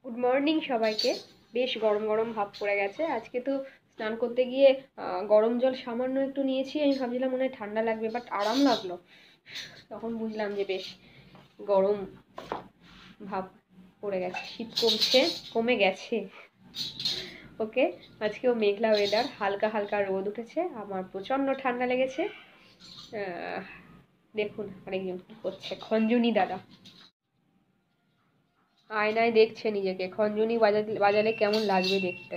Good morning সবাইকে। বেশ গরম গরম ভাব পড়ে গেছে আজকে তো। স্নান করতে গিয়ে গরম জল সামান্য একটু নিয়েছি, আমি ভাবছিলাম মনে হয় ঠান্ডা লাগবে, বাট আরাম লাগলো। তখন বুঝলাম যে বেশ গরম ভাব পড়ে গেছে, শীত কমে গেছে। ওকে, আজকেও মেঘলা ওয়েদার, হালকা হালকা রোদ উঠেছে, আমার প্রচণ্ড ঠান্ডা লেগেছে। দেখুন আরেকজন কি করছে, খঞ্জুনি দাদা আয়নায় দেখছে নিজেকে, খঞ্জনি বাজালে কেমন লাগবে দেখতে।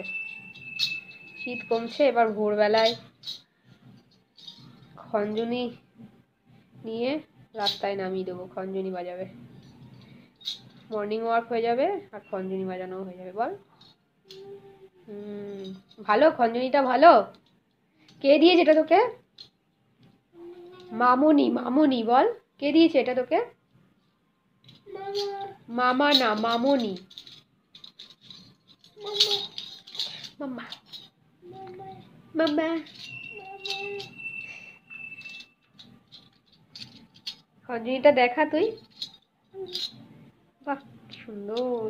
শীত কমছে, এবার ভোরবেলায় খঞ্জনি নিয়ে রাস্তায় নামিয়ে দেবো, খঞ্জনি বাজাবে। মর্নিং ওয়াক হয়ে যাবে আর খঞ্জনি বাজানোও হয়ে যাবে। বল ভালো, খঞ্জনিটা ভালো। কে দিয়েছে এটা তোকে? মামুনি, মামুনি বল, কে দিয়েছে এটা তোকে? মামা না, মামুনি। মামা, মামা। খঞ্জনিটা দেখা তুই। বাহ, সুন্দর।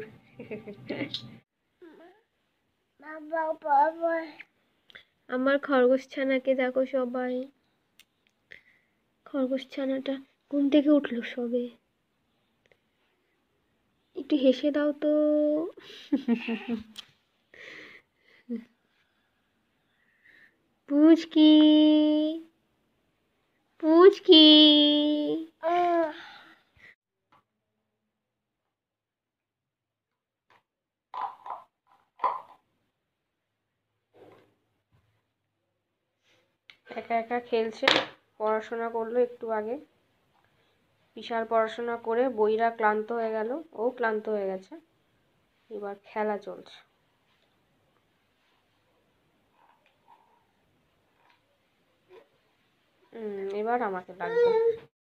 আমার খরগোশ ছানাকে দেখো সবাই। খরগোশ ছানাটা ঘুম থেকে উঠলো সবে, একটু হেসে দাও তো। পুচকি, পুচকি। একা একা খেলছে, পড়াশোনা করলো একটু আগে, বিশাল পড়াশোনা করে বইরা ক্লান্ত হয়ে গেল, ও ক্লান্ত হয়ে গেছে, এবার খেলা চলছে। এবার আমাকে লাগবে।